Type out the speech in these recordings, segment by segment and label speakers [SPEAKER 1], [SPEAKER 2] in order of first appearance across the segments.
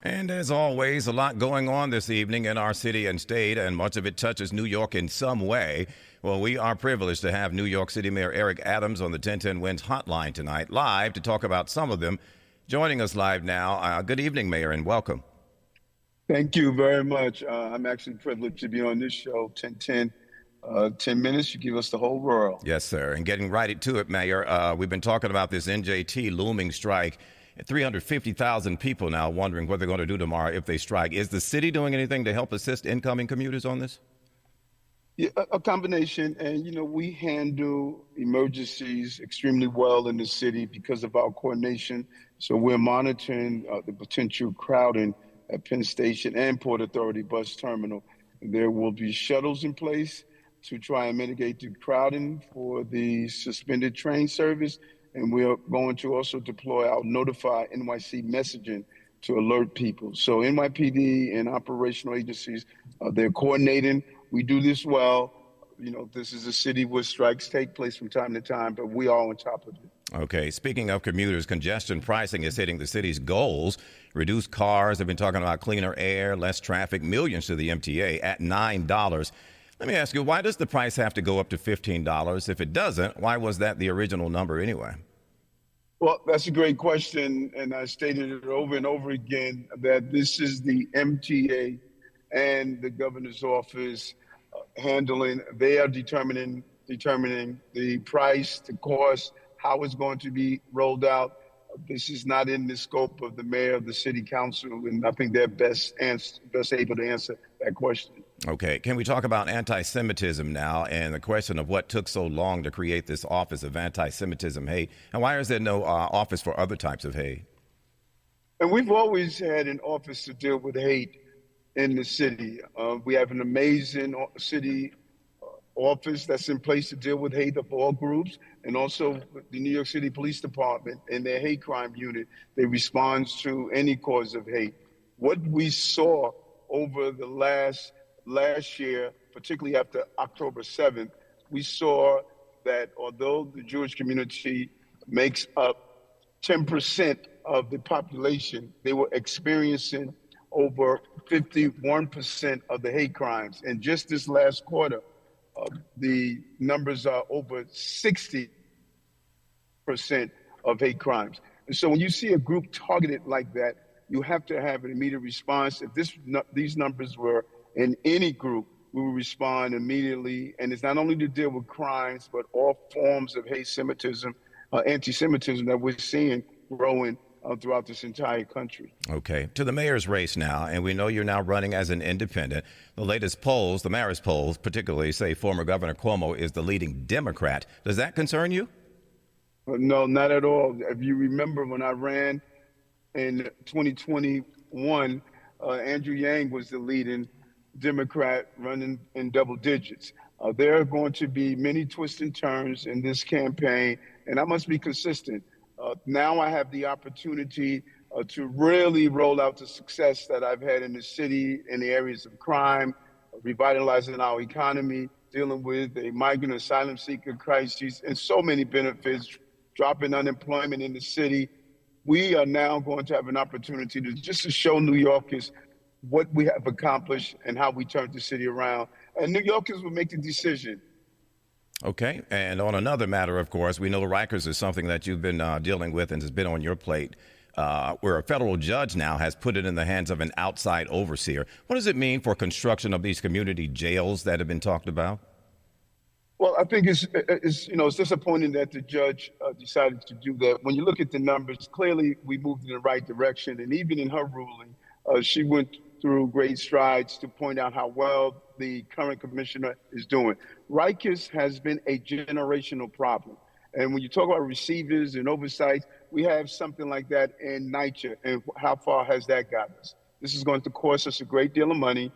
[SPEAKER 1] And as always, a lot going on this evening in our city and state, and much of it touches New York in some way. Well, we are privileged to have New York City Mayor Eric Adams on the 1010 Wins hotline tonight, live to talk about some of them. Joining us live now, good evening, Mayor, and welcome.
[SPEAKER 2] Thank you very much. I'm actually privileged to be on this show, 1010. 10 minutes, you give us the whole world.
[SPEAKER 1] Yes, sir. And getting right to it, Mayor, we've been talking about this NJT looming strike. 350,000 people now wondering what they're going to do tomorrow if they strike. Is the city doing anything to help assist incoming commuters on this?
[SPEAKER 2] Yeah, a combination. And, we handle emergencies extremely well in the city because of our coordination. So we're monitoring the potential crowding at Penn Station and Port Authority bus terminal. There will be shuttles in place to try and mitigate the crowding for the suspended train service. And we are going to also deploy our Notify NYC messaging to alert people. So NYPD and operational agencies, they're coordinating. We do this well. This is a city where strikes take place from time to time, but we are on top of it.
[SPEAKER 1] Okay. Speaking of commuters, congestion pricing is hitting the city's goals. Reduced cars. They've been talking about cleaner air, less traffic, millions to the MTA at $9. Let me ask you, why does the price have to go up to $15? If it doesn't, why was that the original number anyway?
[SPEAKER 2] Well, that's a great question, and I stated it over and over again that this is the MTA and the governor's office handling. They are determining the price, the cost, how it's going to be rolled out. This is not in the scope of the mayor of the city council, and I think they're best able to answer that question.
[SPEAKER 1] Okay. Can we talk about anti-Semitism now and the question of what took so long to create this office of anti-Semitism hate? And why is there no office for other types of hate?
[SPEAKER 2] And we've always had an office to deal with hate in the city. We have an amazing city office that's in place to deal with hate of all groups, and also the New York City Police Department and their hate crime unit. They respond to any cause of hate. What we saw over the last year, particularly after October 7th, we saw that although the Jewish community makes up 10% of the population, they were experiencing over 51% of the hate crimes. And just this last quarter, the numbers are over 60% of hate crimes. And so when you see a group targeted like that, you have to have an immediate response. If these numbers were in any group, we will respond immediately. And it's not only to deal with crimes, but all forms of hate Semitism, anti-Semitism that we're seeing growing throughout this entire country.
[SPEAKER 1] Okay. To the mayor's race now, and we know you're now running as an independent. The latest polls, the Marist polls particularly, say former Governor Cuomo is the leading Democrat. Does that concern you?
[SPEAKER 2] No, not at all. If you remember when I ran in 2021, Andrew Yang was the leading Democrat running in double digits. There are going to be many twists and turns in this campaign, and I must be consistent. Now I have the opportunity to really roll out the success that I've had in the city in the areas of crime, revitalizing our economy, dealing with a migrant asylum seeker crisis, and so many benefits, dropping unemployment in the city. We are now going to have an opportunity to show New Yorkers what we have accomplished and how we turned the city around. And New Yorkers will make the decision.
[SPEAKER 1] Okay. And on another matter, of course, we know Rikers is something that you've been dealing with and has been on your plate, where a federal judge now has put it in the hands of an outside overseer. What does it mean for construction of these community jails that have been talked about?
[SPEAKER 2] Well, I think it's disappointing that the judge decided to do that. When you look at the numbers, clearly we moved in the right direction. And even in her ruling, she went through great strides to point out how well the current commissioner is doing. Rikers has been a generational problem. And when you talk about receivers and oversight, we have something like that in NYCHA. And how far has that got us? This is going to cost us a great deal of money.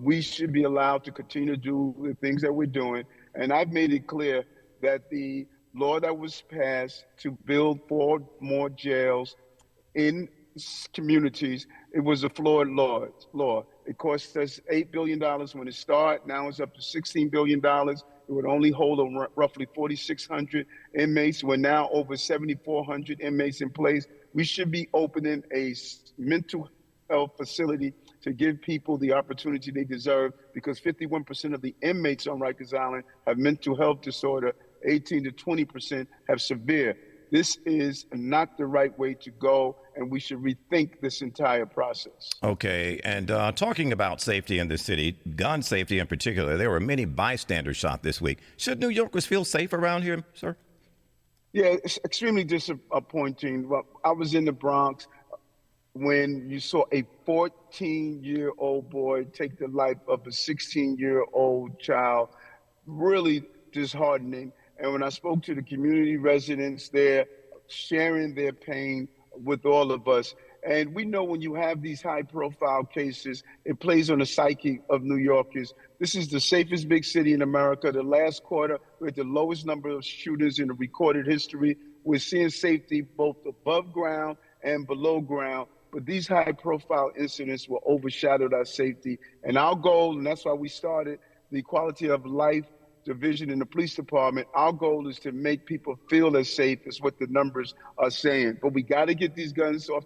[SPEAKER 2] We should be allowed to continue to do the things that we're doing. And I've made it clear that the law that was passed to build 4 more jails in communities, it was a flawed law. It cost us $8 billion when it started. Now it's up to $16 billion. It would only hold roughly 4,600 inmates. We're now over 7,400 inmates in place. We should be opening a mental health facility to give people the opportunity they deserve, because 51% of the inmates on Rikers Island have mental health disorder, 18 to 20% have severe. This is not the right way to go, and we should rethink this entire process.
[SPEAKER 1] Okay, and talking about safety in the city, gun safety in particular, there were many bystanders shot this week. Should New Yorkers feel safe around here, sir?
[SPEAKER 2] Yeah, it's extremely disappointing. Well, I was in the Bronx when you saw a 14-year-old boy take the life of a 16-year-old child. Really disheartening. And when I spoke to the community residents there, sharing their pain with all of us, and we know when you have these high-profile cases, it plays on the psyche of New Yorkers. This is the safest big city in America. The last quarter, we had the lowest number of shooters in the recorded history. We're seeing safety both above ground and below ground. But these high-profile incidents will overshadow our safety. And our goal, and that's why we started the quality of life division in the police department, our goal is to make people feel as safe as what the numbers are saying. But we got to get these guns off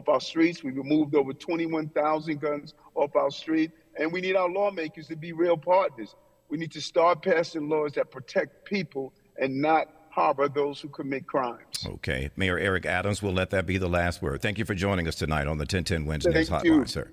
[SPEAKER 2] our streets. We've removed over 21,000 guns off our street, and we need our lawmakers to be real partners. We need to start passing laws that protect people and not harbor those who commit crimes.
[SPEAKER 1] Okay. Mayor Eric Adams, we'll let that be the last word. Thank you for joining us tonight on the 1010 Wednesdays
[SPEAKER 2] Thank
[SPEAKER 1] Hotline,
[SPEAKER 2] you.
[SPEAKER 1] sir.